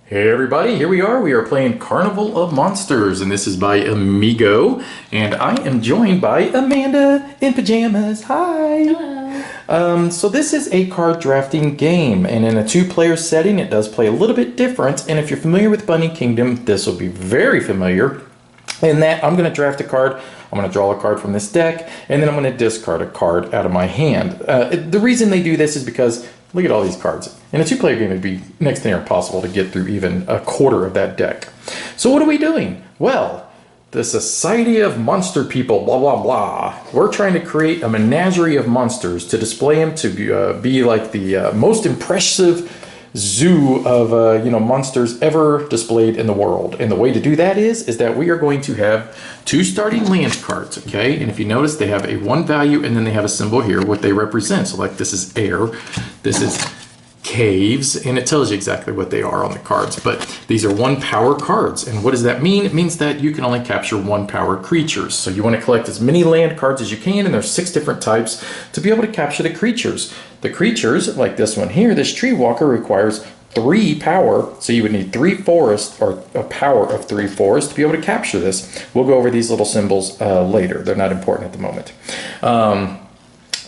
Hey everybody, here we are. We are playing Carnival of Monsters, and this is by Amigo, and I am joined by Amanda in pajamas. Hi! Hello. So this is a card drafting game, and in a two-player setting, it does play a little bit different, and if you're familiar with Bunny Kingdom, this will be very familiar. In that, I'm going to draft a card, I'm going to draw a card from this deck, and then I'm going to discard a card out of my hand. The reason they do this is because look at all these cards. In a two-player game, it'd be next to near impossible to get through even a quarter of that deck. So what are we doing? Well, the Society of Monster People, blah, blah, blah. We're trying to create a menagerie of monsters to display them to be like the most impressive zoo of monsters ever displayed in the world. And the way to do that is that we are going to have two starting land cards, okay? And if you notice, they have a one value and then they have a symbol here, what they represent. So like this is air, this is caves, and it tells you exactly what they are on the cards. But these are one power cards. And what does that mean? It means that you can only capture one power creatures. So you want to collect as many land cards as you can, and there's 6 different types to be able to capture the creatures. The creatures, like this one here, this tree walker requires 3 power, so you would need 3 forest, or a power of 3 forest to be able to capture this. We'll go over these little symbols later. They're not important at the moment.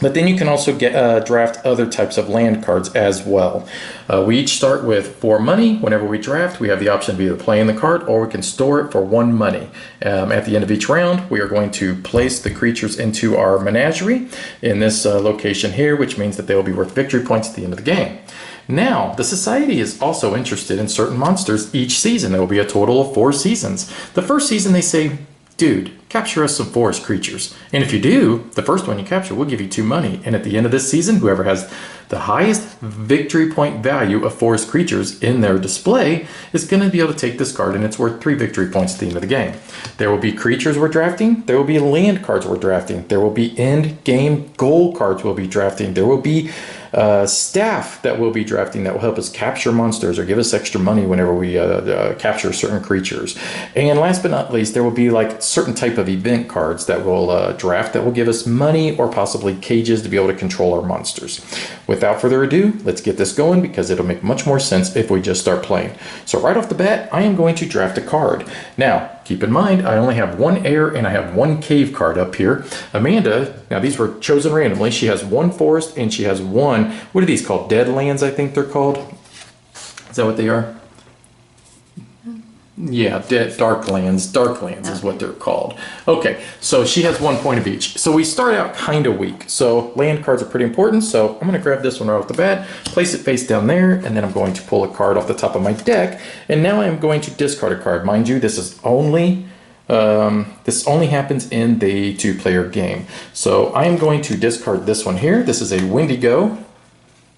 But then you can also draft other types of land cards as well. We each start with 4 money. Whenever we draft, we have the option of either playing the card or we can store it for 1 money. At the end of each round, we are going to place the creatures into our menagerie in this location here, which means that they will be worth victory points at the end of the game. Now, the Society is also interested in certain monsters each season. There will be a total of 4 seasons. The first season, they say, dude, capture us some forest creatures. And if you do, the first one you capture, we'll give you 2 money. And at the end of this season, whoever has the highest victory point value of forest creatures in their display is going to be able to take this card, and it's worth 3 victory points at the end of the game. There will be creatures we're drafting. There will be land cards we're drafting. There will be end game goal cards we'll be drafting. There will be staff that we'll be drafting that will help us capture monsters or give us extra money whenever we capture certain creatures. And last but not least, there will be like certain type of event cards that we'll draft that will give us money or possibly cages to be able to control our monsters. Without further ado, let's get this going because it'll make much more sense if we just start playing. So right off the bat, I am going to draft a card. Now, keep in mind, I only have 1 air and I have 1 cave card up here. Amanda, now these were chosen randomly. She has 1 forest and she has 1, what are these called? Deadlands, I think they're called. Is that what they are? Yeah, Darklands. Darklands is what they're called. Okay, so she has 1 point of each. So we start out kind of weak. So land cards are pretty important. So I'm going to grab this one right off the bat, place it face down there, and then I'm going to pull a card off the top of my deck. And now I'm going to discard a card. Mind you, this only happens in the 2-player game. So I am going to discard this one here. This is a Wendigo.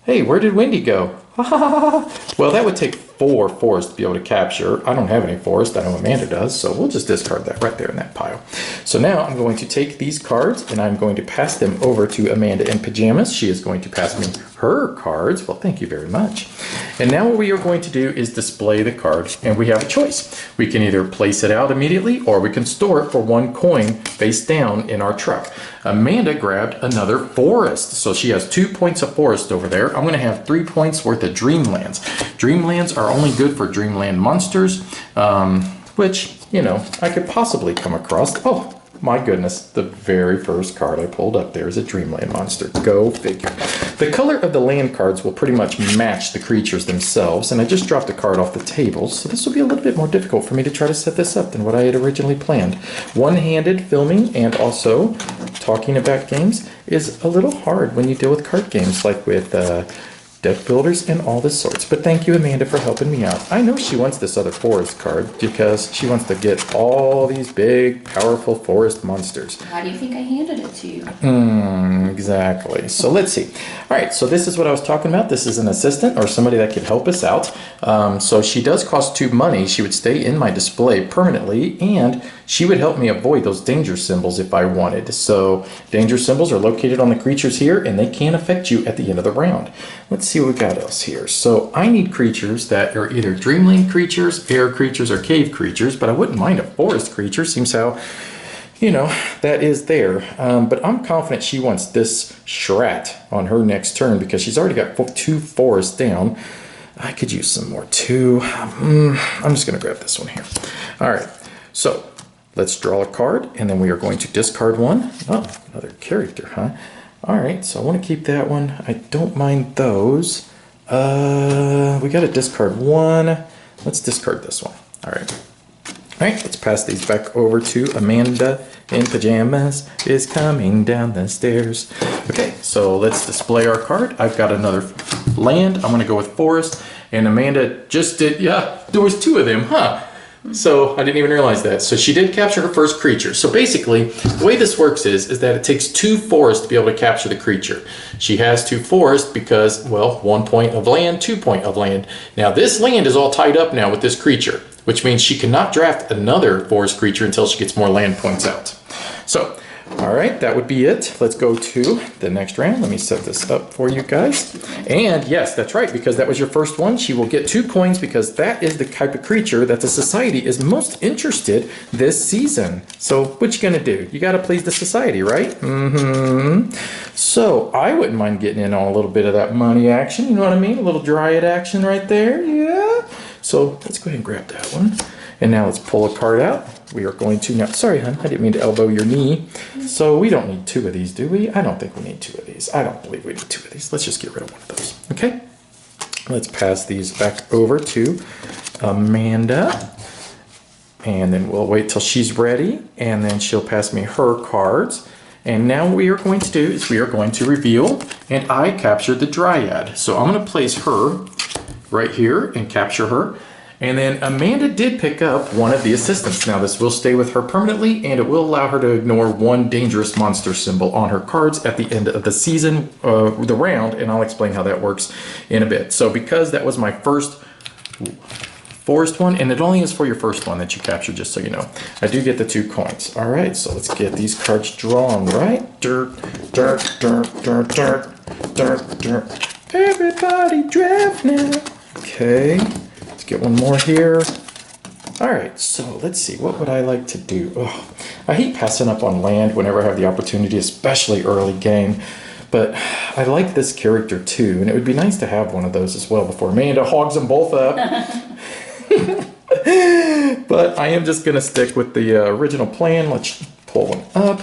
Hey, where did Wendy go? Well, that would take 4 forests to be able to capture. I don't have any forest. I know Amanda does, so we'll just discard that right there in that pile. So now I'm going to take these cards and I'm going to pass them over to Amanda in pajamas. She is going to pass me her cards. Well, thank you very much. And now what we are going to do is display the card, and we have a choice. We can either place it out immediately or we can store it for 1 coin face down in our truck. Amanda grabbed another forest, so she has 2 points of forest over there. I'm going to have 3 points worth of Dreamlands. Dreamlands are only good for Dreamland monsters, which, I could possibly come across. Oh, my goodness, the very first card I pulled up there is a Dreamland monster. Go figure. The color of the land cards will pretty much match the creatures themselves, and I just dropped a card off the table, so this will be a little bit more difficult for me to try to set this up than what I had originally planned. One-handed filming and also talking about games is a little hard when you deal with card games like with deck builders and all this sorts. But thank you, Amanda, for helping me out. I know she wants this other forest card because she wants to get all these big, powerful forest monsters. Why do you think I handed it to you? Exactly. So let's see. All right, so this is what I was talking about. This is an assistant or somebody that could help us out. So she does cost 2 money. She would stay in my display permanently, and she would help me avoid those danger symbols if I wanted. So danger symbols are located on the creatures here, and they can affect you at the end of the round. Let's see what we got else here. So I need creatures that are either Dreamland creatures, air creatures, or cave creatures, but I wouldn't mind a forest creature. Seems how, that is there. But I'm confident she wants this Shrat on her next turn because she's already got 2 forests down. I could use some more too. I'm just going to grab this one here. All right, so let's draw a card, and then we are going to discard one. Oh, another character, huh? All right, so I want to keep that one. I don't mind those. We got to discard one. Let's discard this one. All right. All right, let's pass these back over to Amanda in pajamas is coming down the stairs. Okay, so let's display our card. I've got another land. I'm gonna go with forest, and Amanda just did, yeah, there was two of them, huh? So I didn't even realize that. So she did capture her first creature. So basically, the way this works is that it takes 2 forests to be able to capture the creature. She has 2 forests because, well, 1 point of land, 2 point of land. Now this land is all tied up now with this creature, which means she cannot draft another forest creature until she gets more land points out. So, all right, that would be it. Let's go to the next round. Let me set this up for you guys. And yes, that's right, because that was your first one. She will get 2 coins because that is the type of creature that the society is most interested this season. So what you gonna do? You gotta please the society, right? So I wouldn't mind getting in on a little bit of that money action. You know what I mean? A little dryad action right there, yeah. So let's go ahead and grab that one. And now let's pull a card out. We are going to now, sorry, hon, I didn't mean to elbow your knee. So we don't need 2 of these, do we? I don't think we need 2 of these. I don't believe we need 2 of these. Let's just get rid of one of those, okay? Let's pass these back over to Amanda. And then we'll wait till she's ready. And then she'll pass me her cards. And now what we are going to do is we are going to reveal. And I captured the Dryad. So I'm going to place her right here and capture her. And then Amanda did pick up one of the assistants. Now this will stay with her permanently, and it will allow her to ignore 1 dangerous monster symbol on her cards at the end of the season, the round, and I'll explain how that works in a bit. So because that was my first forest one, and it only is for your first one that you captured, just so you know, I do get the 2 coins. All right, so let's get these cards drawn, right? Dirt, dirt, dirt, dirt, dirt, dirt, dirt. Everybody draft now. Okay. Get one more here. All right, so let's see. What would I like to do? Oh, I hate passing up on land whenever I have the opportunity, especially early game. But I like this character too, and it would be nice to have one of those as well before Amanda hogs them both up. But I am just going to stick with the original plan. Let's pull one up.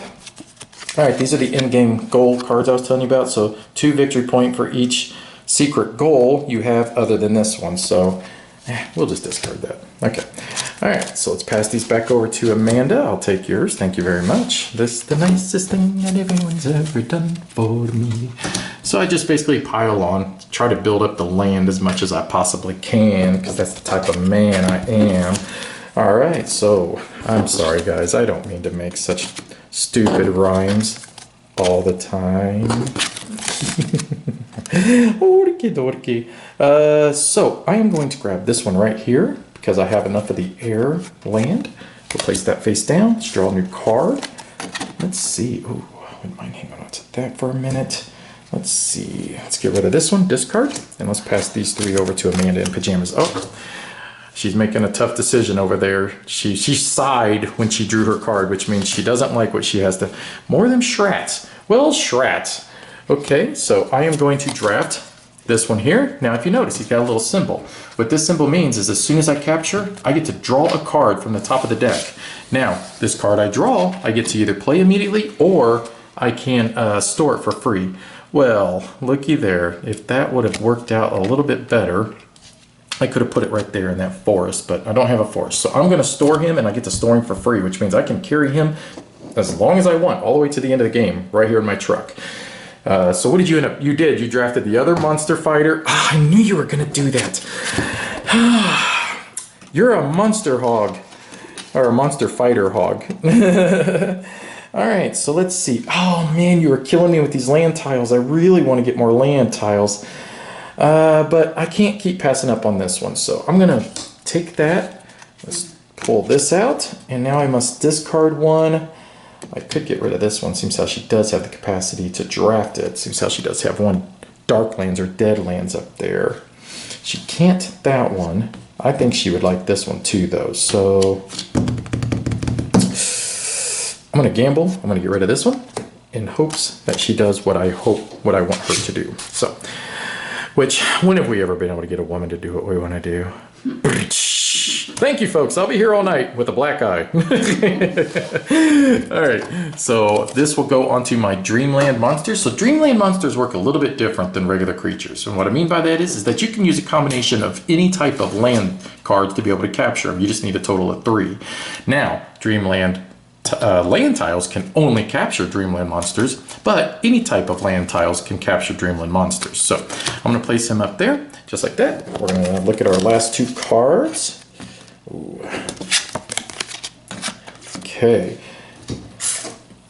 All right, these are the in-game goal cards I was telling you about. So 2 victory point for each secret goal you have other than this one. So we'll just discard that. Okay. All right, so let's pass these back over to Amanda. I'll take yours. Thank you very much. This is the nicest thing that anyone's ever done for me. So I just basically pile on, try to build up the land as much as I possibly can, because that's the type of man I am. All right, so I'm sorry, guys. I don't mean to make such stupid rhymes all the time. Orky dorky. So I am going to grab this one right here because I have enough of the air land. We'll place that face down. Let's draw a new card. Let's see. Oh, I wouldn't mind hanging on to that for a minute. Let's see. Let's get rid of this one, discard, and let's pass these 3 over to Amanda in pajamas. Oh, she's making a tough decision over there. She sighed when she drew her card, which means she doesn't like what she has to. More of them shrats. Well, shrats. Okay, so I am going to draft this one here. Now, if you notice, he's got a little symbol. What this symbol means is as soon as I capture, I get to draw a card from the top of the deck. Now, this card I draw, I get to either play immediately or I can store it for free. Well, looky there. If that would have worked out a little bit better, I could have put it right there in that forest, but I don't have a forest. So I'm going to store him, and I get to store him for free, which means I can carry him as long as I want, all the way to the end of the game, right here in my truck. So what did you end up? You did. You drafted the other monster fighter. I knew you were going to do that. You're a monster hog. Or a monster fighter hog. All right, so let's see. Oh, man, you were killing me with these land tiles. I really want to get more land tiles. But I can't keep passing up on this one. So I'm going to take that. Let's pull this out. And now I must discard one. I could get rid of this one. Seems how she does have the capacity to draft it. Seems how she does have 1 Darklands or Deadlands up there. She can't that one. I think she would like this one too, though. So I'm going to gamble. I'm going to get rid of this one in hopes that she does what I want her to do. So Which, when have we ever been able to get a woman to do what we want to do? Thank you, folks. I'll be here all night with a black eye. All right, so this will go onto my Dreamland monsters. So Dreamland monsters work a little bit different than regular creatures. And what I mean by that is that you can use a combination of any type of land cards to be able to capture them. You just need a total of 3. Now, Dreamland land tiles can only capture Dreamland monsters, but any type of land tiles can capture Dreamland monsters. So I'm going to place him up there, just like that. We're going to look at our last 2 cards. Ooh. Okay.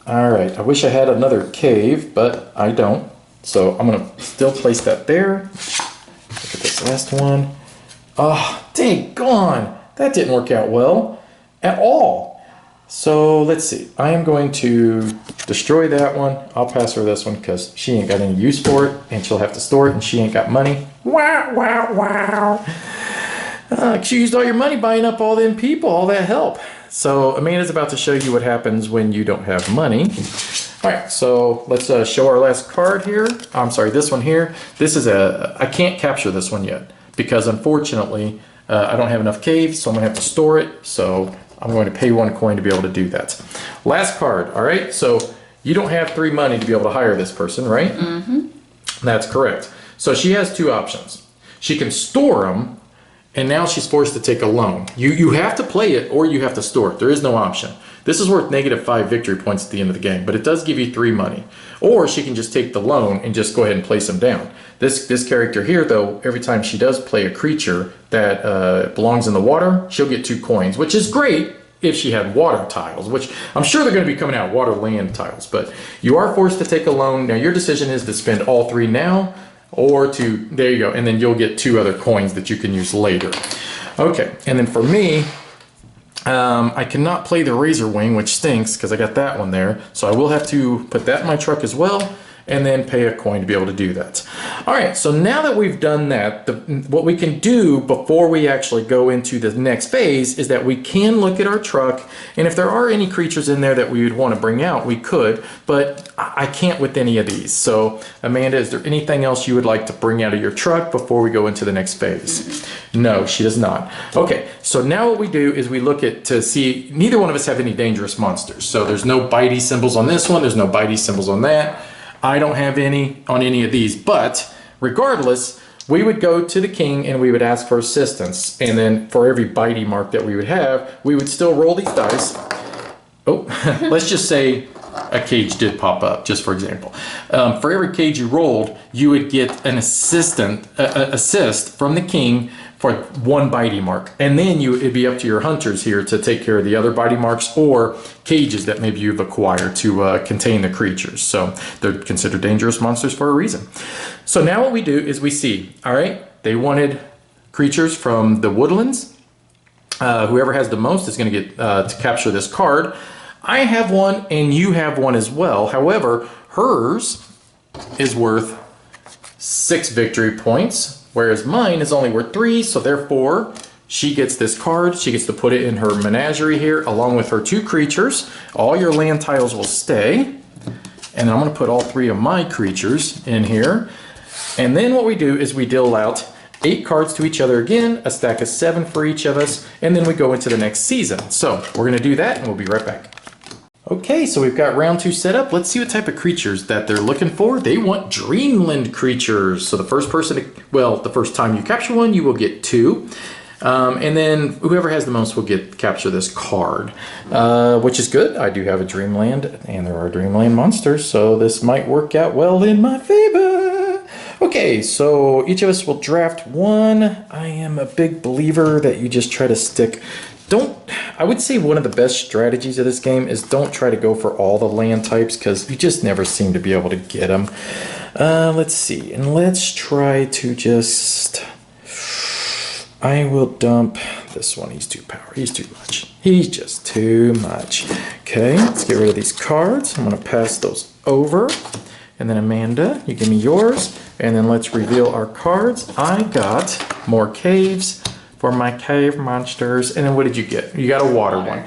All right. I wish I had another cave, but I don't. So I'm going to still place that there. Look at this last one. Oh, dang gone. That didn't work out well at all. So let's see. I am going to destroy that one. I'll pass her this one because she ain't got any use for it, and she'll have to store it, and she ain't got money. Wow, wow, wow. You used all your money buying up all them people, all that help. So Amanda's about to show you what happens when you don't have money. All right, so let's show our last card here. I'm sorry, this one here. This is I can't capture this one yet because unfortunately I don't have enough caves, so I'm gonna have to store it. So I'm going to pay 1 coin to be able to do that. Last card, all right? So you don't have 3 money to be able to hire this person, right? Mm-hmm. That's correct. So she has 2 options. She can store them, and now she's forced to take a loan. You have to play it or you have to store it. There is no option. This is worth -5 victory points at the end of the game, but it does give you 3 money. Or she can just take the loan and just go ahead and place them down. This character here, though, every time she does play a creature that belongs in the water, she'll get 2 coins, which is great if she had water tiles, which I'm sure they're going to be coming out water land tiles. But you are forced to take a loan. Now, your decision is to spend all 3 now or to, there you go, and then you'll get 2 other coins that you can use later. Okay, and then for me, I cannot play the Razor Wing, which stinks because I got that one there. So I will have to put that in my truck as well and then pay a coin to be able to do that. All right, so now that we've done that, what we can do before we actually go into the next phase is that we can look at our truck, and if there are any creatures in there that we would want to bring out, we could, but I can't with any of these. So Amanda, is there anything else you would like to bring out of your truck before we go into the next phase? No, she does not. Okay, so now what we do is we look at to see, neither one of us have any dangerous monsters. So there's no bitey symbols on this one, there's no bitey symbols on that. I don't have any on any of these, but regardless, we would go to the king and we would ask for assistance. And then for every bitey mark that we would have, we would still roll these dice. Oh, let's just say a cage did pop up, just for example. For every cage you rolled, you would get an assist from the king for 1 bitey mark. And then it'd be up to your hunters here to take care of the other bitey marks or cages that maybe you've acquired to contain the creatures. So they're considered dangerous monsters for a reason. So now what we do is we see, all right, they wanted creatures from the woodlands. Whoever has the most is going to get to capture this card. I have one and you have one as well. However, hers is worth 6 victory points, whereas mine is only worth 3, so therefore she gets this card. She gets to put it in her menagerie here along with her 2 creatures. All your land tiles will stay. And I'm going to put all 3 of my creatures in here. And then what we do is we deal out 8 cards to each other again, a stack of 7 for each of us, and then we go into the next season. So we're going to do that and we'll be right back. Okay, so we've got round 2 set up. Let's see what type of creatures that they're looking for. They want Dreamland creatures. So the first time you capture one, you will get 2. And then whoever has the most will capture this card, which is good. I do have a Dreamland, and there are Dreamland monsters, so this might work out well in my favor. Okay, so each of us will draft 1. I am a big believer that you just try to stick. I would say one of the best strategies of this game is don't try to go for all the land types because you just never seem to be able to get them. Let's see, and let's try to just... I will dump this one. He's too powerful. He's too much. He's just too much. Okay, let's get rid of these cards. I'm going to pass those over. And then Amanda, you give me yours. And then let's reveal our cards. I got more caves, for my cave monsters. And then what did you get? You got a water one.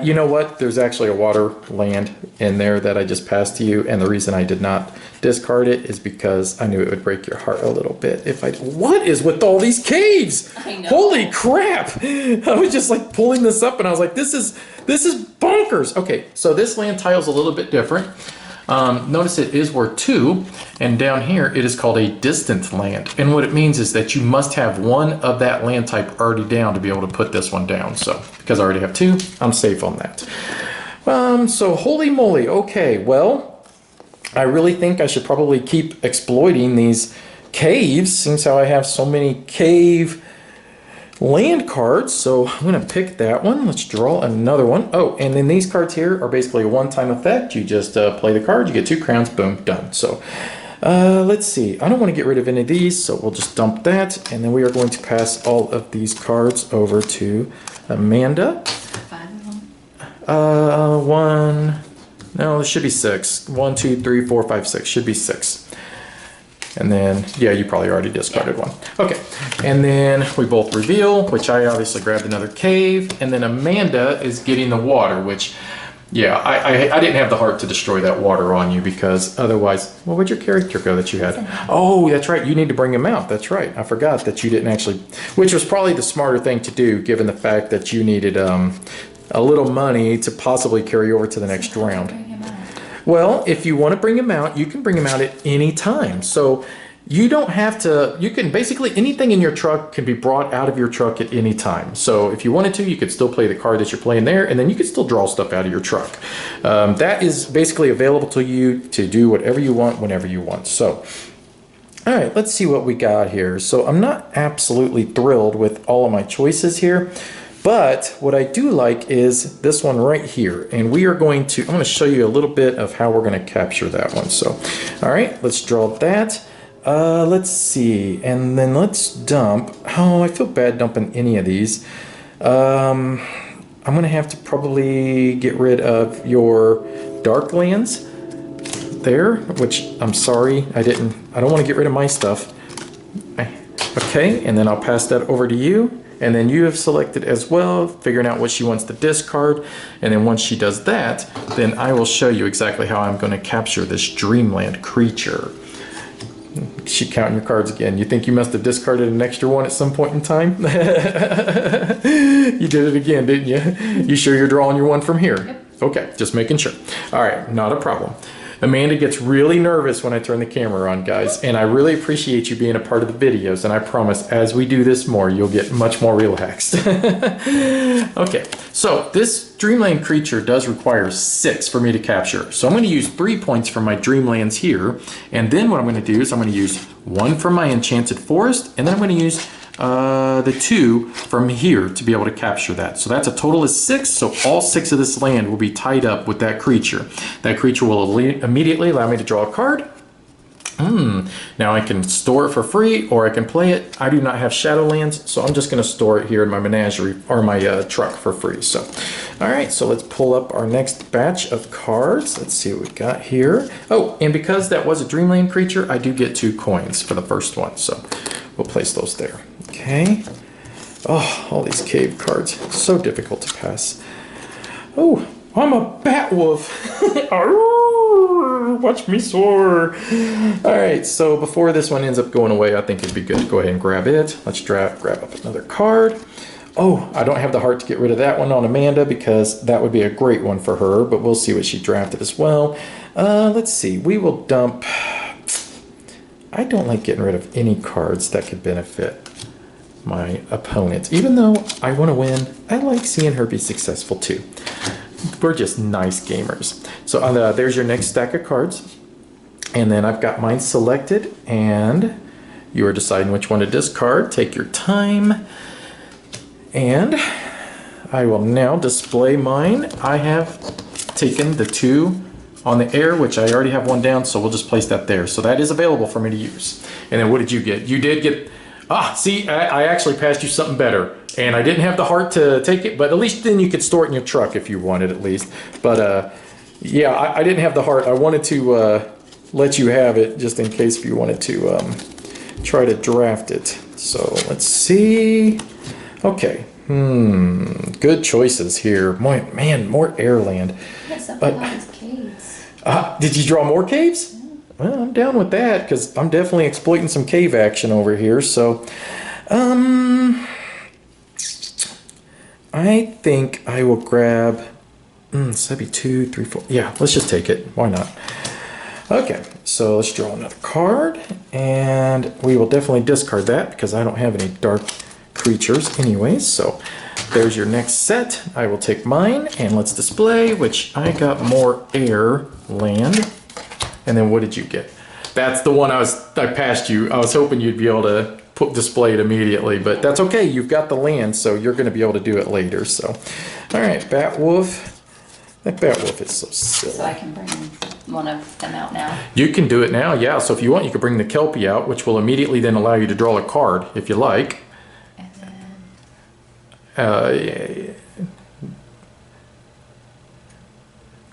You know what? There's actually a water land in there that I just passed to you. And the reason I did not discard it is because I knew it would break your heart a little bit if I. What is with all these caves? I know. Holy crap! I was just like pulling this up and I was like, this is bonkers. Okay, so this land tile's a little bit different. Notice it is worth 2, and down here it is called a distant land. And what it means is that you must have one of that land type already down to be able to put this one down. So because I already have 2, I'm safe on that. So holy moly. Okay, well, I really think I should probably keep exploiting these caves, since how I have so many cave land cards. So I'm going to pick that one. Let's draw another one. Oh, and then these cards here are basically a one-time effect. You just play the card, you get 2 crowns, boom, done. So let's see. I don't want to get rid of any of these, so we'll just dump that. And then we are going to pass all of these cards over to Amanda. 5 of them. 1, no, there should be 6. 1, 2, 3, 4, 5, 6. Should be 6. And then, yeah, you probably already discarded one. Okay, and then we both reveal, which I obviously grabbed another cave, and then Amanda is getting the water, which, yeah, I didn't have the heart to destroy that water on you, because otherwise, well, where'd your character go that you had? Oh, that's right, you need to bring him out. That's right, I forgot that you didn't actually, which was probably the smarter thing to do, given the fact that you needed a little money to possibly carry over to the next round. Bring him out. Well, if you want to bring him out, you can bring him out at any time. So you don't have to, you can basically, anything in your truck can be brought out of your truck at any time. So if you wanted to, you could still play the card that you're playing there, and then you could still draw stuff out of your truck. That is basically available to you to do whatever you want, whenever you want. So, all right, let's see what we got here. So I'm not absolutely thrilled with all of my choices here. But what I do like is this one right here. And we are going to, I'm going to show you a little bit of how we're going to capture that one. So, all right, let's draw that. Let's see. And then let's dump. Oh, I feel bad dumping any of these. I'm going to have to probably get rid of your dark lands there, which I'm sorry. I don't want to get rid of my stuff. Okay, and then I'll pass that over to you. And then you have selected as well, figuring out what she wants to discard. And then once she does that, then I will show you exactly how I'm going to capture this Dreamland creature. She counting your cards again. You think you must have discarded an extra one at some point in time? You did it again, didn't you? You sure you're drawing your one from here? Yep. Okay, just making sure. All right, not a problem. Amanda gets really nervous when I turn the camera on, guys, and I really appreciate you being a part of the videos, and I promise as we do this more, you'll get much more relaxed. Okay, so this Dreamland creature does require 6 for me to capture. So I'm going to use 3 points from my Dreamlands here, and then what I'm going to do is I'm going to use 1 from my Enchanted Forest, and then I'm going to use the 2 from here to be able to capture that. So that's a total of 6. So all 6 of this land will be tied up with that creature. That creature will immediately allow me to draw a card. Now I can store it for free, or I can play it. I do not have Shadowlands, so I'm just going to store it here in my menagerie or my truck for free. So, all right, so let's pull up our next batch of cards. Let's see what we got here. Oh, and because that was a Dreamland creature, I do get 2 coins for the first one. So we'll place those there. Okay. Oh, all these cave cards. So difficult to pass. Oh, I'm a bat wolf. Watch me soar. All right, so before this one ends up going away, I think it'd be good to go ahead and grab it. Let's grab up another card. Oh, I don't have the heart to get rid of that one on Amanda because that would be a great one for her, but we'll see what she drafted as well. Let's see. We will dump. I don't like getting rid of any cards that could benefit my opponent. Even though I want to win, I like seeing her be successful too. We're just nice gamers. So there's your next stack of cards. And then I've got mine selected, and you are deciding which one to discard. Take your time. And I will now display mine. I have taken the 2 on the air, which I already have one down, so we'll just place that there. So that is available for me to use. And then what did you get? You did get, see, I actually passed you something better. And I didn't have the heart to take it, but at least then you could store it in your truck if you wanted at least. But yeah, I didn't have the heart. I wanted to let you have it just in case if you wanted to try to draft it. So let's see. Okay. Good choices here. Man, more air land. Yes, something about these caves. Did you draw more caves? Well, I'm down with that because I'm definitely exploiting some cave action over here. So, I think I will grab. So that'd be 2, 3, 4. Yeah, let's just take it. Why not? Okay, so let's draw another card, and we will definitely discard that because I don't have any dark creatures anyways. So there's your next set. I will take mine and let's display, which I got more air land. And then what did you get? That's the one I passed you. I was hoping you'd be able to display it immediately, but that's okay. You've got the land, so you're going to be able to do it later. So, all right, Batwolf. That Batwolf is so silly. So I can bring one of them out now. You can do it now, yeah. So if you want, you can bring the Kelpie out, which will immediately then allow you to draw a card if you like. And then...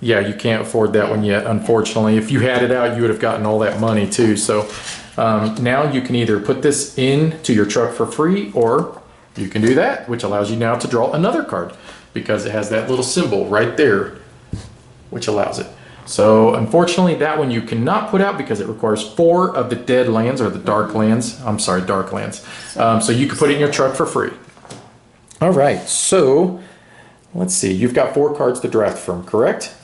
Yeah, you can't afford that one yet, unfortunately. If you had it out, you would have gotten all that money too. So now you can either put this into your truck for free, or you can do that, which allows you now to draw another card because it has that little symbol right there, which allows it. So unfortunately, that one you cannot put out because it requires 4 of the dead lands or the dark lands. I'm sorry, dark lands. So you can put it in your truck for free. All right, so let's see. You've got 4 cards to draft from, correct?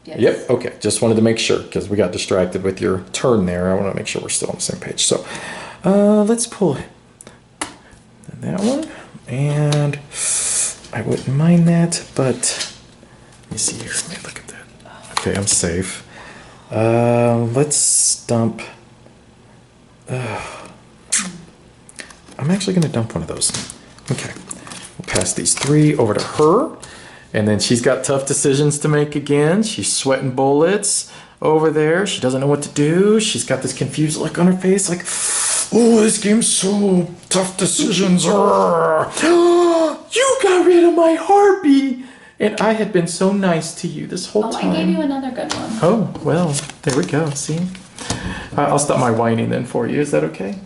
Yes. Yep, okay. Just wanted to make sure because we got distracted with your turn there. I want to make sure we're still on the same page. So let's pull that one. And I wouldn't mind that, but let me see here. Let me look at that. Okay, I'm safe. Let's dump. I'm actually going to dump one of those. Okay. We'll pass these 3 over to her. And then she's got tough decisions to make again. She's sweating bullets over there. She doesn't know what to do. She's got this confused look on her face like, oh, this game's so tough decisions. You got rid of my Harpy. And I had been so nice to you this whole time. I gave you another good one. Oh, well, there we go. See? I'll stop my whining then for you. Is that okay?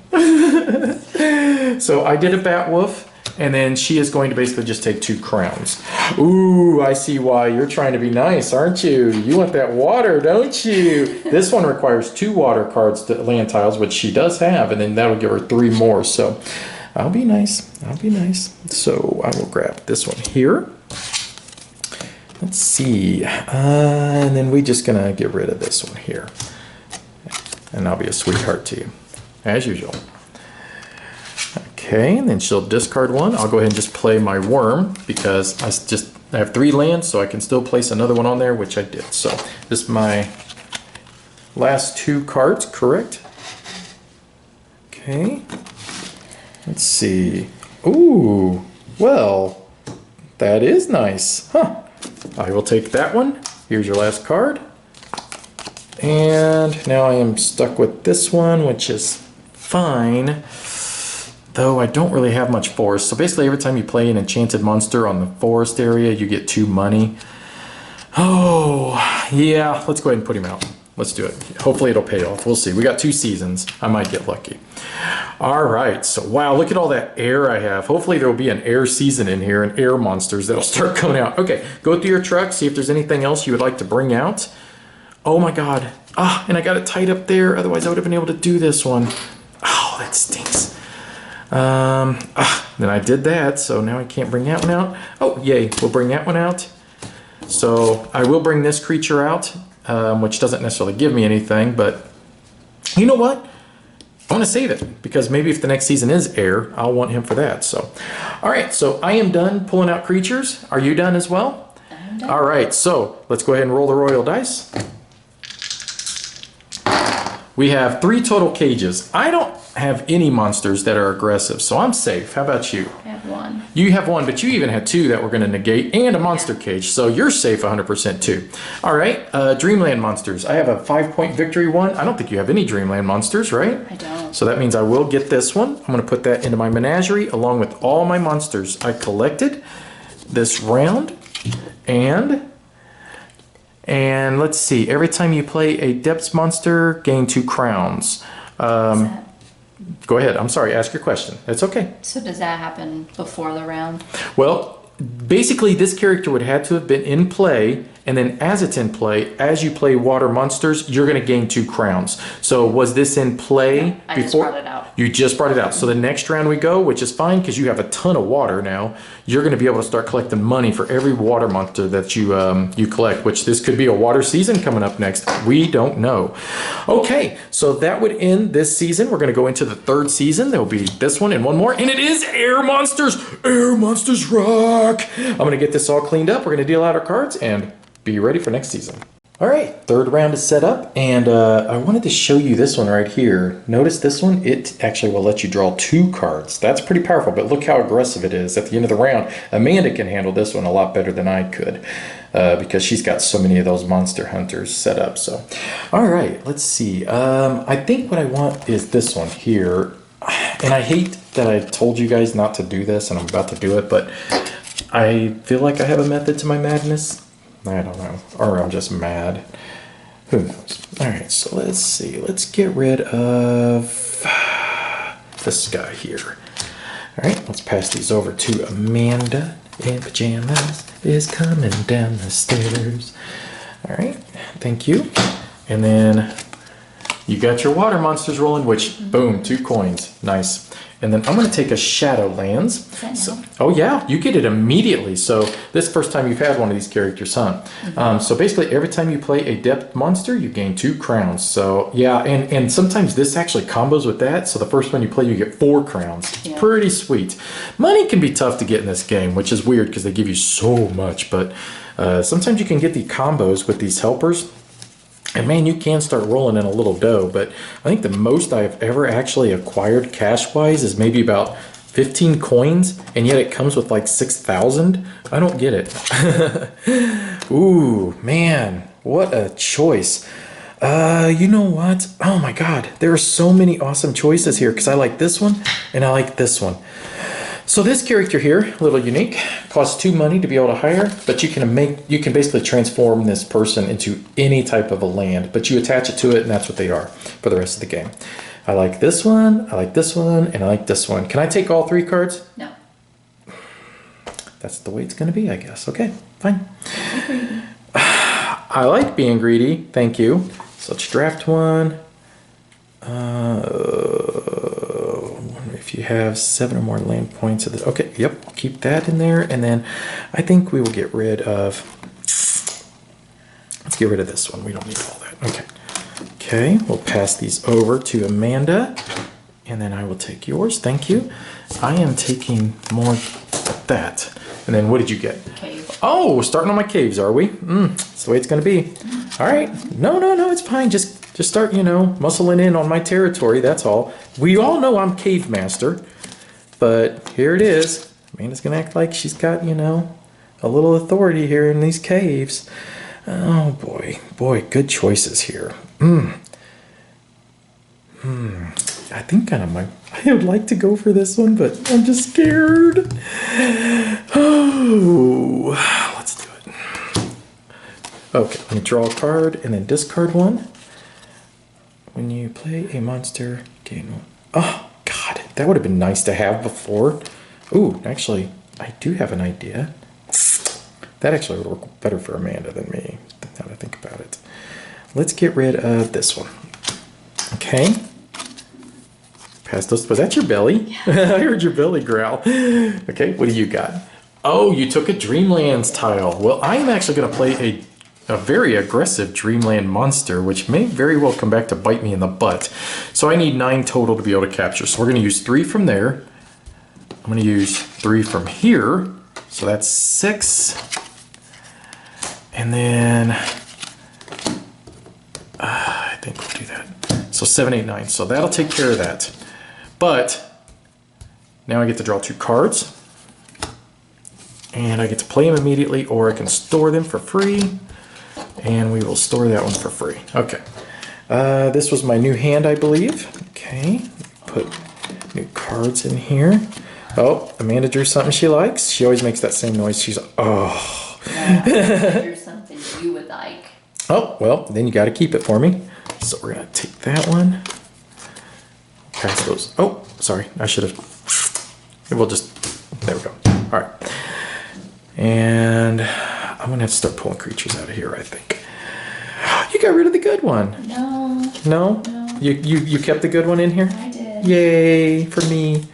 So I did a Batwolf. And then she is going to basically just take 2 crowns. Ooh, I see why. You're trying to be nice, aren't you? You want that water, don't you? This one requires 2 water cards to land tiles, which she does have, and then that'll give her 3 more. So I'll be nice. I'll be nice. So I will grab this one here. Let's see. And then we're just going to get rid of this one here. And I'll be a sweetheart to you, as usual. Okay, and then she'll discard 1. I'll go ahead and just play my worm because I have 3 lands, so I can still place another one on there, which I did. So this is my last 2 cards, correct? Okay. Let's see. Ooh, well, that is nice. Huh. I will take that one. Here's your last card. And now I am stuck with this one, which is fine. Though I don't really have much forest. So basically every time you play an enchanted monster on the forest area, you get 2 money. Oh, yeah. Let's go ahead and put him out. Let's do it. Hopefully it'll pay off. We'll see. We got 2 seasons. I might get lucky. All right. So, wow, look at all that air I have. Hopefully there will be an air season in here and air monsters that'll start coming out. Okay, go through your truck. See if there's anything else you would like to bring out. Oh, my God. And I got it tied up there. Otherwise, I would have been able to do this one. Oh, that stinks. Then I did that, so now I can't bring that one out. Oh, yay, we'll bring that one out. So I will bring this creature out, which doesn't necessarily give me anything, but you know what? I want to save it because maybe if the next season is air, I'll want him for that. So, all right, so I am done pulling out creatures. Are you done as well? I'm done. All right, so let's go ahead and roll the royal dice. We have 3 total cages. I don't have any monsters that are aggressive, so I'm safe. How about you? I have 1. You have 1, but you even had 2 that were going to negate and a monster cage, so you're safe 100% too. All right, Dreamland monsters. I have a 5-point victory one. I don't think you have any Dreamland monsters, right? I don't. So that means I will get this one. I'm going to put that into my menagerie along with all my monsters I collected this round. And let's see, every time you play a depths monster, gain 2 crowns. What's that? Go ahead. I'm sorry. Ask your question. It's okay. So does that happen before the round? Well, basically, this character would have to have been in play, and then as it's in play, as you play water monsters, you're going to gain 2 crowns. So was this in play I before? just brought it out. You just brought it out. So the next round we go, which is fine because you have a ton of water now, you're going to be able to start collecting money for every water monster that you collect, which this could be a water season coming up next. We don't know. Okay, so that would end this season. We're going to go into the 3rd season. There will be this one and one more, and it is Air Monsters. Air Monsters rock. I'm going to get this all cleaned up. We're going to deal out our cards and be ready for next season. All right, 3rd round is set up, and I wanted to show you this one right here. Notice this one, it actually will let you draw 2 cards. That's pretty powerful, but look how aggressive it is at the end of the round. Amanda can handle this one a lot better than I could because she's got so many of those monster hunters set up. So, all right, let's see. I think what I want is this one here, and I hate that I told you guys not to do this, and I'm about to do it, but I feel like I have a method to my madness. I don't know. Or I'm just mad. Who knows? Alright, so let's see. Let's get rid of this guy here. Alright, let's pass these over to Amanda in pajamas is coming down the stairs. Alright, thank you. And then you got your water monsters rolling, which, boom, 2 coins. Nice. And then I'm going to take a Shadowlands. So, oh yeah, you get it immediately. So this first time you've had one of these characters, huh? So basically every time you play a depth monster, you gain 2 crowns. So yeah, and sometimes this actually combos with that. So the first one you play, you get 4 crowns. Yeah. Pretty sweet. Money can be tough to get in this game, which is weird because they give you so much. But sometimes you can get the combos with these helpers. And man, you can start rolling in a little dough, but I think the most I've ever actually acquired cash-wise is maybe about 15 coins, and yet it comes with like 6,000. I don't get it. Ooh, man, what a choice. You know what? Oh my God, there are so many awesome choices here because I like this one and I like this one. So this character here, a little unique, costs 2 money to be able to hire, but you can basically transform this person into any type of a land, but you attach it to it and that's what they are for the rest of the game. I like this one, I like this one, and I like this one. Can I take all 3 cards? No. That's the way it's going to be, I guess. Okay, fine. I like being greedy. Thank you. So let's draft one. If you have 7 or more land points of this. Okay, yep, keep that in there. And then I think we will get rid of, let's get rid of this one. We don't need all that. Okay. Okay, we'll pass these over to Amanda. And then I will take yours. Thank you. I am taking more of that. And then what did you get? Cave. Oh, we're starting on my caves, are we? That's the way it's going to be. All right. No, it's fine. Just start, muscling in on my territory. That's all. We all know I'm cave master, but here it is. Amanda's going to act like she's got, a little authority here in these caves. Oh, boy, good choices here. I think I would like to go for this one, but I'm just scared. Oh, let's do it. Okay, let me draw a card and then discard one. When you play a monster, gain one. Oh, God, that would have been nice to have before. Ooh, actually, I do have an idea. That actually would work better for Amanda than me, now that I think about it. Let's get rid of this one. Okay. Pass those. Was that your belly? Yeah. I heard your belly growl. Okay, what do you got? Oh, you took a Dreamlands tile. Well, I am actually going to play a very aggressive Dreamland monster, which may very well come back to bite me in the butt. So I need 9 total to be able to capture. So we're going to use 3 from there. I'm going to use 3 from here. So that's 6. And then I think we'll do that. So 7, 8, 9. So that'll take care of that. But now I get to draw 2 cards. And I get to play them immediately, or I can store them for free. And we will store that one for free. Okay. This was my new hand, I believe. Okay. Put new cards in here. Oh, Amanda drew something she likes. She always makes that same noise. She's, oh. I drew something you would like. Oh, well, then you got to keep it for me. So we're going to take that one. pass those. Oh, sorry. I should have. We'll just. There we go. All right. And I'm going to have to start pulling creatures out of here, I think. You got rid of the good one. No. No? No. You kept the good one in here? I did. Yay for me.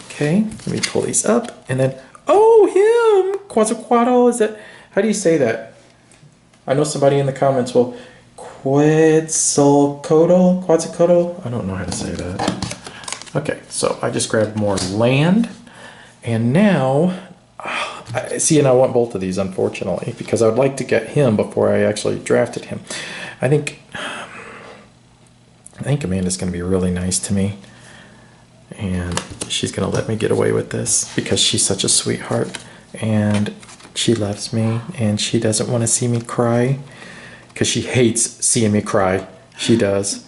Okay, let me pull these up. And then, oh, him! Quetzalcoatl, is that, how do you say that? I know somebody in the comments will, Quetzalcoatl? I don't know how to say that. Okay, so I just grabbed more land. And now, see, and I want both of these, unfortunately, because I would like to get him before I actually drafted him. I think Amanda's going to be really nice to me. And she's going to let me get away with this because she's such a sweetheart. And she loves me. And she doesn't want to see me cry because she hates seeing me cry. She does.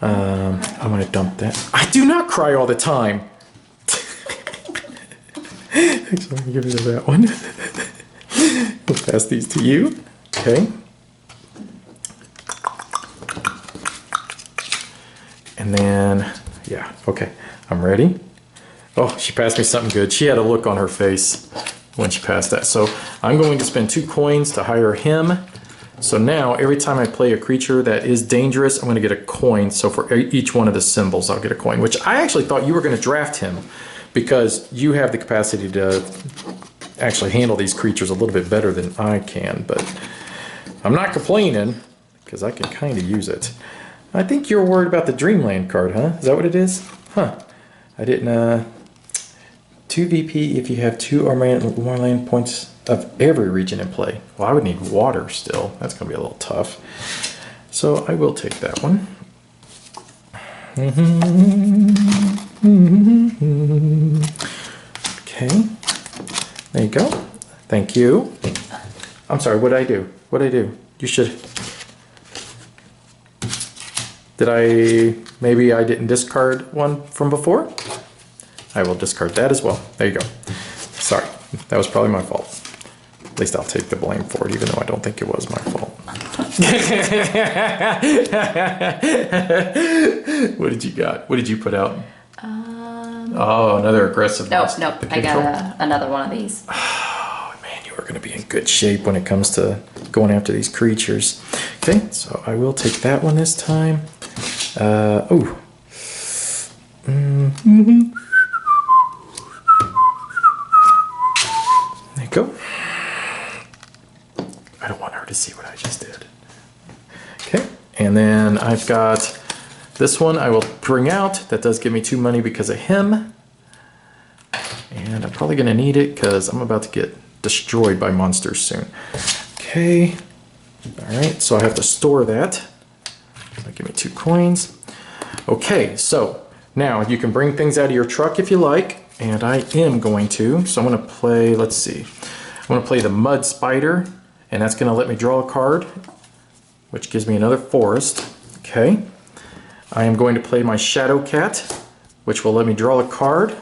I'm going to dump that. I do not cry all the time. Actually, let me get rid of that one. We'll pass these to you. Okay. And then, yeah, okay. I'm ready. Oh, she passed me something good. She had a look on her face when she passed that. So I'm going to spend 2 coins to hire him. So now every time I play a creature that is dangerous, I'm going to get a coin. So for each one of the symbols, I'll get a coin, which I actually thought you were going to draft him because you have the capacity to actually handle these creatures a little bit better than I can. But I'm not complaining because I can kind of use it. I think you're worried about the Dreamland card, huh? Is that what it is? Huh. I didn't, 2 VP if you have 2 or more land points of every region in play. Well, I would need water still. That's going to be a little tough. So I will take that one. Okay. There you go. Thank you. I'm sorry, what did I do? What did I do? You should... Maybe I didn't discard one from before? I will discard that as well. There you go. Sorry, that was probably my fault. At least I'll take the blame for it, even though I don't think it was my fault. What did you got? What did you put out? Oh, another aggressive. Nope. I got another one of these. Oh, man, you are going to be in good shape when it comes to going after these creatures. Okay, so I will take that one this time. Oh. There you go. I don't want her to see what I just did. Okay, and then I've got this one I will bring out. That does give me 2 money because of him. And I'm probably going to need it because I'm about to get destroyed by monsters soon. Okay. Alright, so I have to store that. That'll give me 2 coins. Okay, so now you can bring things out of your truck if you like. And I am going to. So I'm going to play, let's see. I'm going to play the Mud Spider. And that's going to let me draw a card, which gives me another forest. Okay. I am going to play my Shadow Cat, which will let me draw a card.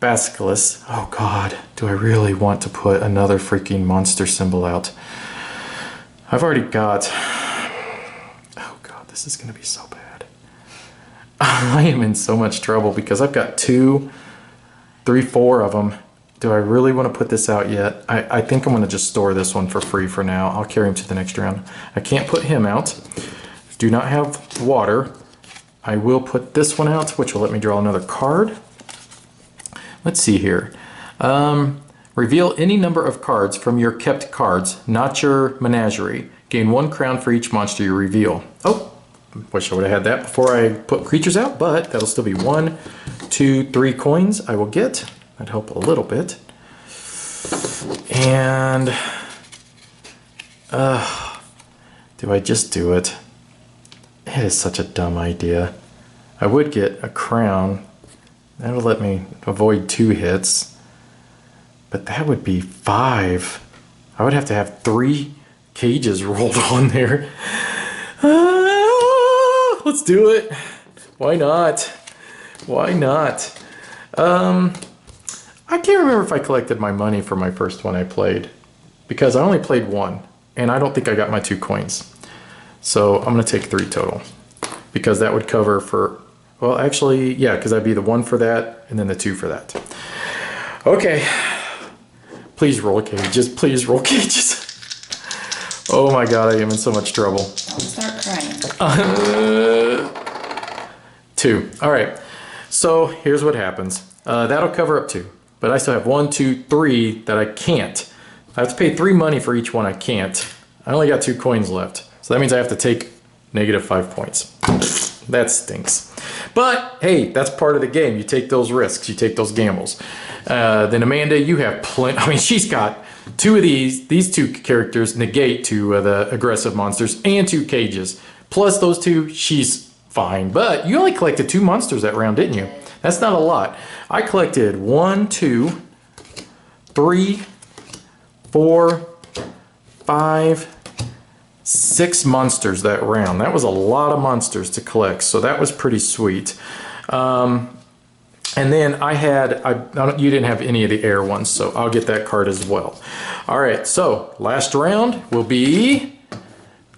Basilisk. Oh God, do I really want to put another freaking monster symbol out? I've already got... Oh God, this is going to be so bad. I am in so much trouble because I've got 2, 3, 4 of them. Do I really want to put this out yet? I think I'm going to just store this one for free for now. I'll carry him to the next round. I can't put him out. Do not have water. I will put this one out, which will let me draw another card. Let's see here. Reveal any number of cards from your kept cards, not your menagerie. Gain 1 crown for each monster you reveal. Oh, wish I would have had that before I put creatures out, but that'll still be 1, 2, 3 coins I will get. That'd help a little bit. And do I just do it? It is such a dumb idea. I would get a crown. That'll let me avoid 2 hits. But that would be 5. I would have to have 3 cages rolled on there. Let's do it. Why not? Why not? I can't remember if I collected my money for my first one I played. Because I only played 1. And I don't think I got my 2 coins. So I'm going to take 3 total. Because that would cover for Well, actually, yeah, because that'd be the 1 for that and then the 2 for that. Okay. Please roll cages. Please roll cages. Oh my god, I am in so much trouble. Don't start crying. 2. All right. So here's what happens. That'll cover up 2. But I still have 1, 2, 3 that I can't. I have to pay 3 money for each one I can't. I only got 2 coins left. So that means I have to take -5 points. That stinks. But hey, that's part of the game. You take those risks. You take those gambles. Then Amanda, you have plenty. I mean, she's got 2 of these 2 characters negate 2 of the aggressive monsters and 2 cages. Plus those 2, she's fine. But you only collected 2 monsters that round, didn't you? That's not a lot. I collected 1, 2, 3, 4, 5, 6 monsters that round. That was a lot of monsters to collect, so that was pretty sweet. And then you didn't have any of the air ones, so I'll get that card as well. All right, so last round will be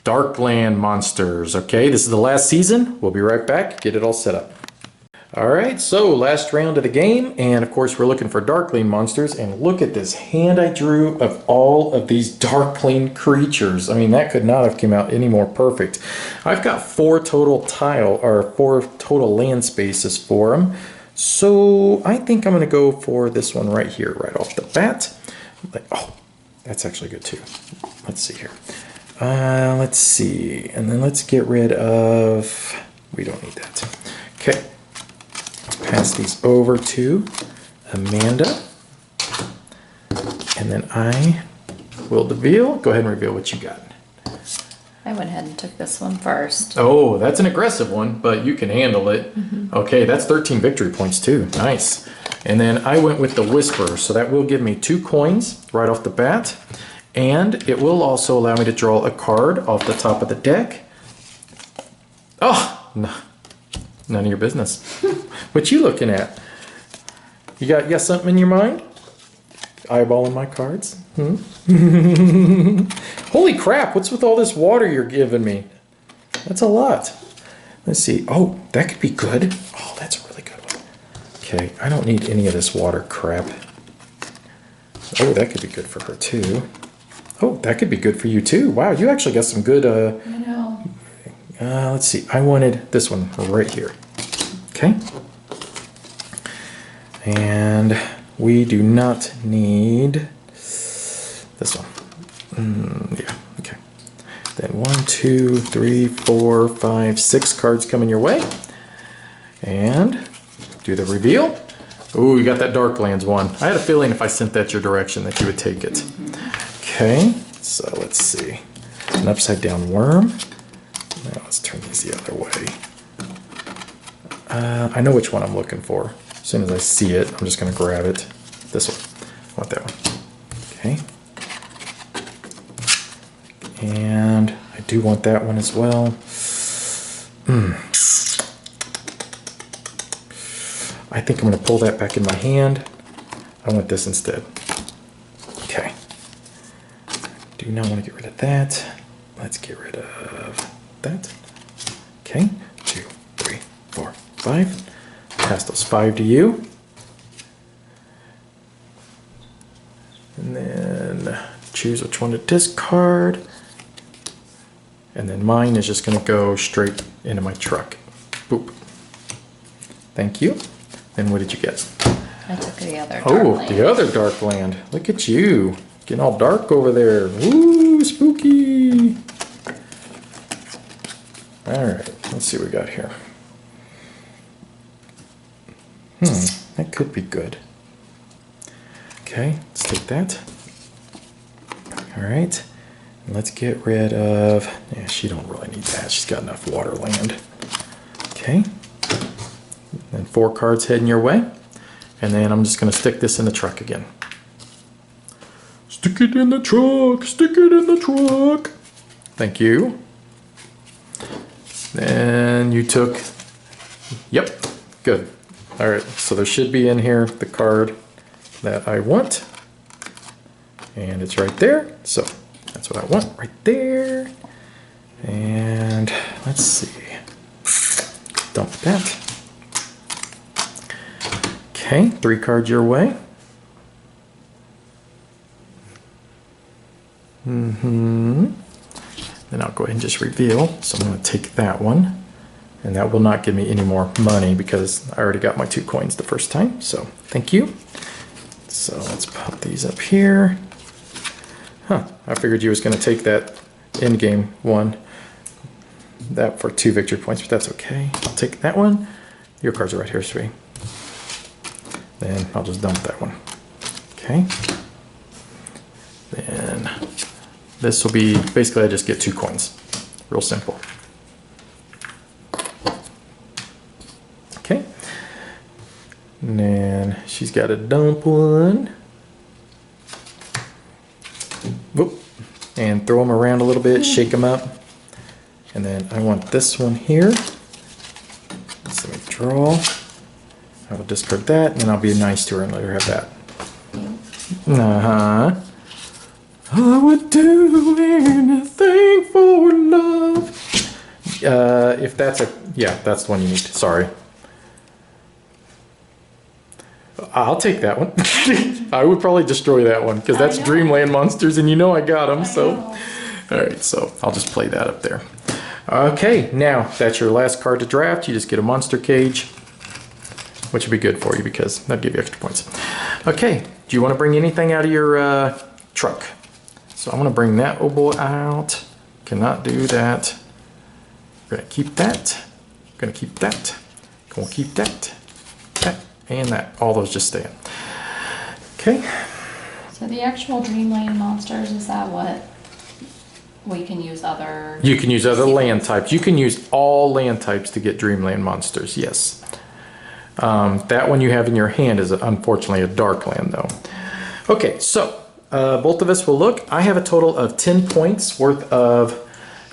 Darkland monsters. Okay, this is the last season. We'll be right back, get it all set up. All right, so last round of the game, and of course we're looking for Darkling monsters, and look at this hand I drew of all of these Darkling creatures. I mean, that could not have come out any more perfect. I've got 4 total land spaces for them, so I think I'm gonna go for this one right here, right off the bat. Oh, that's actually good too. Let's see here. Let's see, and then let's get rid of, we don't need that. Okay. Pass these over to Amanda, and then I will reveal. Go ahead and reveal what you got. I went ahead and took this one first. Oh, that's an aggressive one, but you can handle it. Okay, that's 13 victory points too. Nice. And then I went with the Whisperer, so that will give me 2 coins right off the bat, and it will also allow me to draw a card off the top of the deck. Oh, no. None of your business. What you looking at? You got something in your mind? Eyeballing my cards? Holy crap, what's with all this water you're giving me? That's a lot. Let's see. Oh, that could be good. Oh, that's a really good one. Okay, I don't need any of this water crap. Oh, that could be good for her too. Oh, that could be good for you too. Wow, you actually got some good... I know. let's see. I wanted this one right here. Okay. And we do not need this one. Yeah, okay. Then 1, 2, 3, 4, 5, 6 cards coming your way. And do the reveal. Ooh, you got that Darklands one. I had a feeling if I sent that your direction that you would take it. Okay, so let's see. An upside down worm. Now let's turn these the other way. I know which one I'm looking for. As soon as I see it, I'm just going to grab it. This one. I want that one. Okay. And I do want that one as well. I think I'm going to pull that back in my hand. I want this instead. Okay. Do not want to get rid of that. Let's get rid of that. Okay. 2, 3, 4, 5. Pass those 5 to you. And then choose which one to discard. And then mine is just going to go straight into my truck. Boop. Thank you. Then what did you get? I took the other Oh, Darkland. the other Darkland. Look at you. Getting all dark over there. Woo, spooky. Alright, let's see what we got here. That could be good. Okay, let's take that. Alright, let's get rid of... Yeah, she don't really need that. She's got enough water land. Okay. Then 4 cards heading your way. And then I'm just going to stick this in the truck again. Stick it in the truck! Stick it in the truck! Thank you. Then you took... Yep, good. Alright, so there should be in here the card that I want. And it's right there. So that's what I want right there. And let's see. Dump that. Okay, 3 cards your way. Then I'll go ahead and just reveal. So I'm going to take that one. And that will not give me any more money because I already got my 2 coins the first time. So thank you. So let's pop these up here. Huh, I figured you was going to take that end game one. That for 2 victory points, but that's okay. I'll take that one. Your cards are right here, sweetie. Then I'll just dump that one. Okay. Then this will be, basically I just get 2 coins. Real simple. Okay. And then she's got a dump one. Whoop. And throw them around a little bit, shake them up. And then I want this one here. So let me draw. I will discard that, and then I'll be nice to her and let her have that. Uh-huh. I would do anything for love. If that's a, yeah, that's the one you need. Sorry. I'll take that one. I would probably destroy that one because that's Dreamland Monsters, and you know I got them. So, all right, so I'll just play that up there. Okay, now that's your last card to draft. You just get a monster cage, which would be good for you because that'd give you extra points. Okay, do you want to bring anything out of your truck? So I'm going to bring that old boy out. Cannot do that. Going to keep that. Going to keep that. Going to keep that. That and that. All those just stay in. Okay. So the actual Dreamland Monsters, is that what we can use other... You can use other land types. You can use all land types to get Dreamland Monsters, yes. That one you have in your hand is unfortunately a dark land though. Okay, so both of us will look. I have a total of 10 points worth of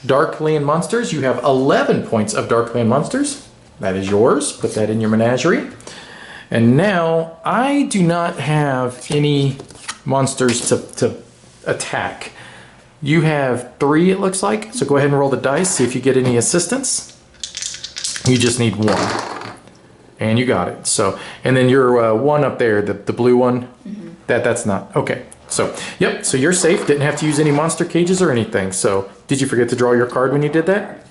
dark land monsters. You have 11 points of dark land monsters. That is yours. Put that in your menagerie. And now I do not have any monsters to attack. You have 3, it looks like. So go ahead and roll the dice, see if you get any assistance. You just need 1. And you got it. So, and then your one up there, the blue one, that's not, okay. So, yep, so you're safe. Didn't have to use any monster cages or anything. So, did you forget to draw your card when you did that?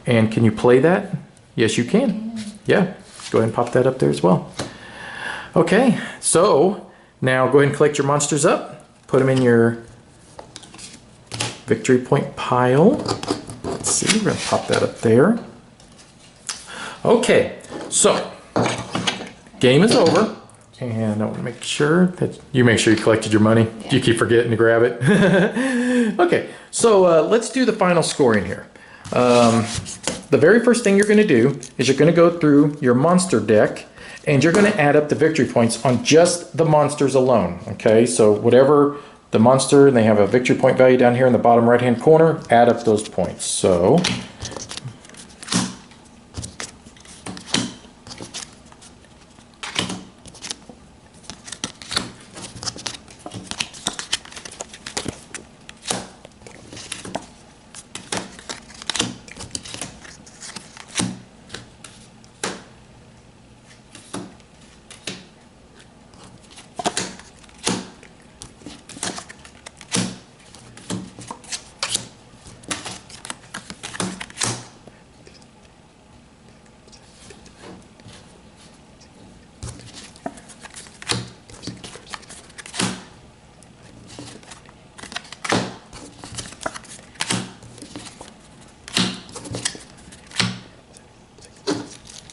And can you play that? Yes, you can. Yeah, go ahead and pop that up there as well. Okay, so now go ahead and collect your monsters up. Put them in your victory point pile. Let's see, we're gonna pop that up there. Okay, so game is over, and I want to make sure that you collected your money. Yeah. You keep forgetting to grab it. Okay, so let's do the final scoring here. The very first thing you're going to do is you're going to go through your monster deck, and you're going to add up the victory points on just the monsters alone. Okay, so whatever the monster, and they have a victory point value down here in the bottom right-hand corner, add up those points. So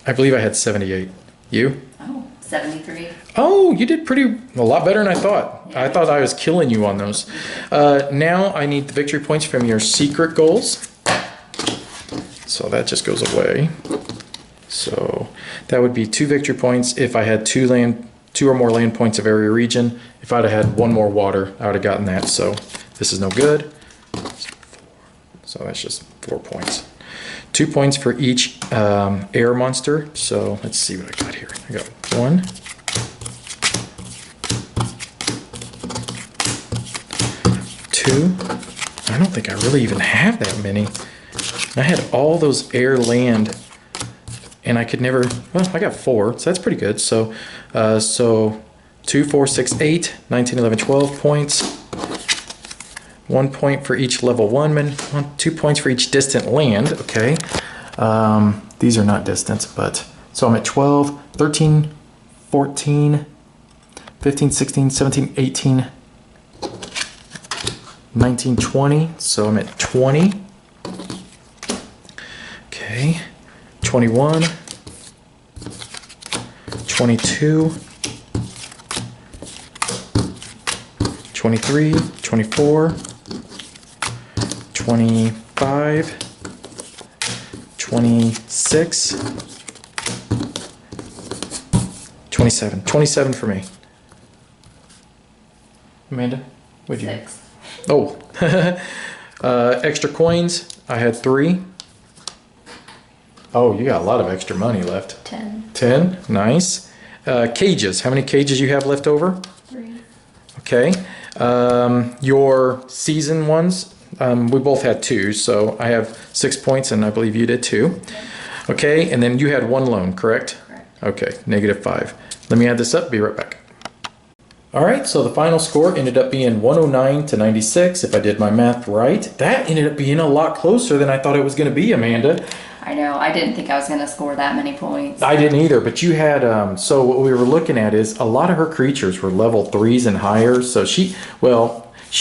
I believe I had 78. You? Oh, 73. Oh, you did a lot better than I thought. Yeah. I thought I was killing you on those. Now I need the victory points from your secret goals. So that just goes away. So that would be 2 victory points if I had 2 or more land points of area region. If I'd have had 1 more water, I would have gotten that. So this is no good. So that's just 4 points. 2 points for each air monster. So let's see what I got here. I got 1, 2. I don't think I really even have that many. I had all those air land and I could never, well, I got 4, so that's pretty good. So, 2, 4, 6, 8, 19, 11, 12 points. 1 point for each level 1, 2 points for each distant land. Okay. These are not distance, but so I'm at 12, 13, 14, 15, 16, 17, 18, 19, 20. So I'm at 20. Okay. 21, 22, 23, 24, 25, 26, 27. 27 for me. Amanda, what'd you? 6. Oh, extra coins. I had 3. Oh, you got a lot of extra money left. 10. 10, nice. Cages. How many cages you have left over? 3. Okay. Your season ones. We both had 2, so I have 6 points, and I believe you did too. Okay, and then you had 1 loan, correct? Correct. Okay, -5. Let me add this up. Be right back. All right, so the final score ended up being 109 to 96, if I did my math right. That ended up being a lot closer than I thought it was going to be, Amanda. I know. I didn't think I was going to score that many points. I didn't either, but you had, so what we were looking at is a lot of her creatures were level 3s and higher, so she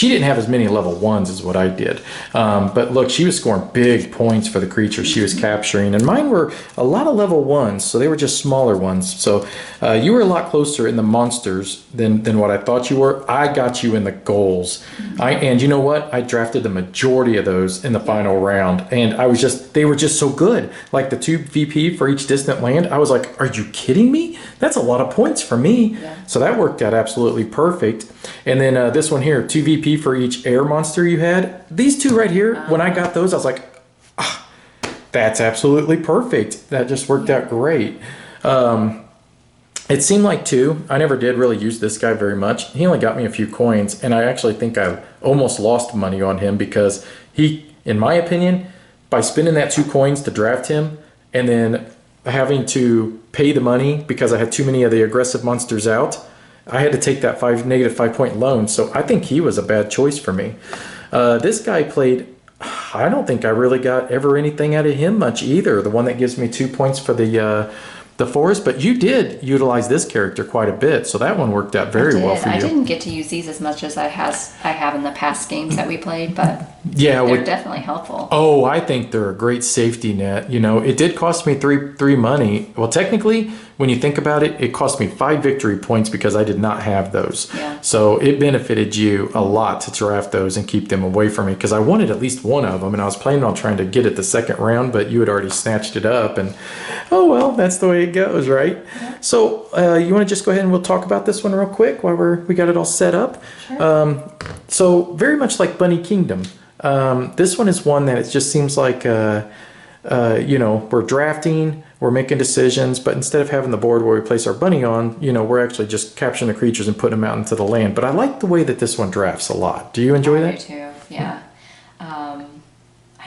didn't have as many level 1s as what I did. But look, she was scoring big points for the creatures she was capturing, and mine were a lot of level 1s, so they were just smaller ones. So you were a lot closer in the monsters than what I thought you were. I got you in the goals. And you know what? I drafted the majority of those in the final round, and they were just so good. Like the 2 VP for each distant land, I was like, are you kidding me? That's a lot of points for me. Yeah. So that worked out absolutely perfect. And then this one here, 2 VP for each air monster you had. These 2 right here, when I got those, I was like, that's absolutely perfect. That just worked out great. It seemed like too, I never did really use this guy very much. He only got me a few coins, and I actually think I almost lost money on him because he, in my opinion, by spending that 2 coins to draft him and then having to pay the money because I had too many of the aggressive monsters out, I had to take that -5 point loan. So I think he was a bad choice for me. This guy played, I don't think I really got ever anything out of him much either. The one that gives me 2 points for the forest, but you did utilize this character quite a bit, so that one worked out very well for you. I didn't get to use these as much as I have in the past games that we played, but yeah, they're definitely helpful. Oh, I think they're a great safety net. You know, it did cost me three money. Well, technically, when you think about it, it cost me 5 victory points because I did not have those. Yeah. So it benefited you a lot to draft those and keep them away from me because I wanted at least one of them, and I was planning on trying to get it the second round, but you had already snatched it up, and oh well, that's the way it goes, right? Yeah. So you want to just go ahead and we'll talk about this one real quick while we got it all set up. Sure. So very much like Bunny Kingdom. This one is one that it just seems like, we're drafting, we're making decisions, but instead of having the board where we place our bunny on, we're actually just capturing the creatures and putting them out into the land. But I like the way that this one drafts a lot. Do you enjoy that? I do too, yeah. I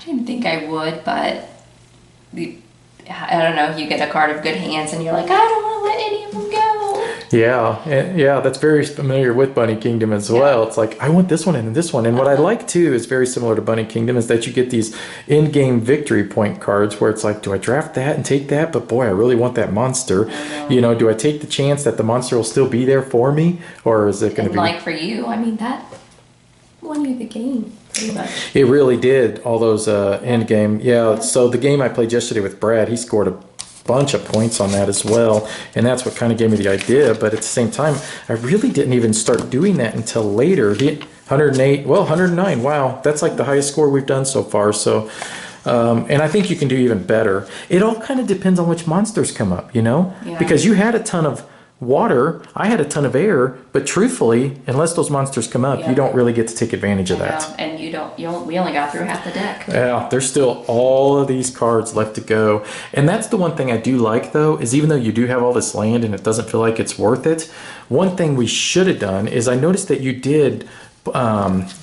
didn't think I would, but I don't know, you get a card of good hands and you're like, I don't want to let any of them go. Yeah, that's very familiar with Bunny Kingdom as well. It's like, I want this one and this one. And what I like too is very similar to Bunny Kingdom is that you get these in-game victory point cards where it's like, do I draft that and take that? But boy, I really want that monster. Do I take the chance that the monster will still be there for me? Or is it going to be... like for you, I mean, that won you the game. Pretty much. It really did, all those end game. Yeah, so the game I played yesterday with Brad, he scored a bunch of points on that as well, and that's what kind of gave me the idea. But at the same time, I really didn't even start doing that until later. 109. Wow, that's like the highest score we've done so far. So, and I think you can do even better. It all kind of depends on which monsters come up, Yeah. because you had a ton of water, I had a ton of air, but truthfully, unless those monsters come up, you don't really get to take advantage of that. And we only got through half the deck. Yeah, there's still all of these cards left to go. And that's the one thing I do like, though, is even though you do have all this land and it doesn't feel like it's worth it, one thing we should have done is I noticed that you did...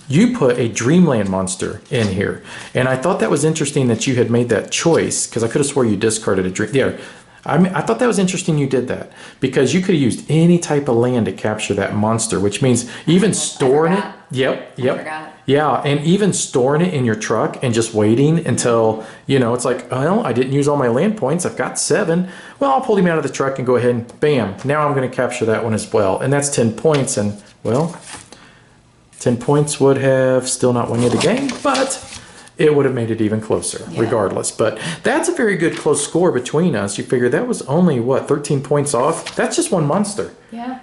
you put a Dreamland monster in here. And I thought that was interesting that you had made that choice, because I could have swore you discarded a dream. Yeah, I thought that was interesting you did that because you could have used any type of land to capture that monster, which means even storing it. forgot. Yep. I forgot. Yeah, and even storing it in your truck and just waiting until, it's like, well, I didn't use all my land points. I've got 7. Well, I'll pull him out of the truck and go ahead and bam, now I'm going to capture that one as well. And that's 10 points. And, well, 10 points would have still not won you the game, but it would have made it even closer regardless. But that's a very good close score between us. You figure that was only, 13 points off? That's just one monster. Yeah.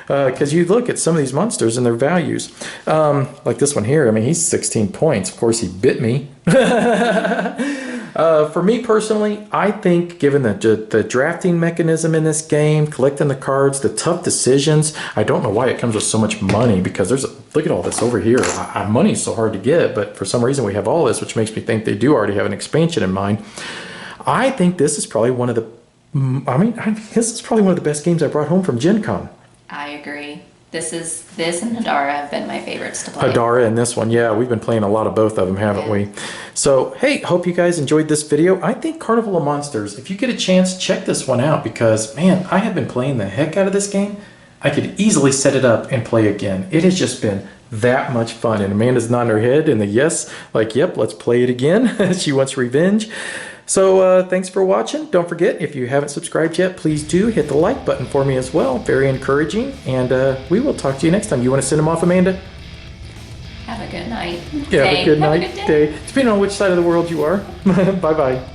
Because you look at some of these monsters and their values. Like this one here, I mean, he's 16 points. Of course, he bit me. For me personally, I think given the drafting mechanism in this game, collecting the cards, the tough decisions, I don't know why it comes with so much money because look at all this over here. Money's so hard to get, but for some reason we have all this, which makes me think they do already have an expansion in mind. I think this is probably one of the this is probably one of the best games I brought home from Gen Con. I agree. This and Hadara have been my favorites to play. Hadara and this one, yeah, we've been playing a lot of both of them, haven't we? So, hey, hope you guys enjoyed this video. I think Carnival of Monsters, if you get a chance, check this one out because, man, I have been playing the heck out of this game. I could easily set it up and play again. It has just been that much fun. And Amanda's nodding her head in the yes, like, yep, let's play it again. She wants revenge. So thanks for watching. Don't forget, if you haven't subscribed yet, please do hit the like button for me as well. Very encouraging. And we will talk to you next time. You want to send them off, Amanda? Have a good night. Yeah, have a good night, Have a good day. day. Depending on which side of the world you are. Bye-bye.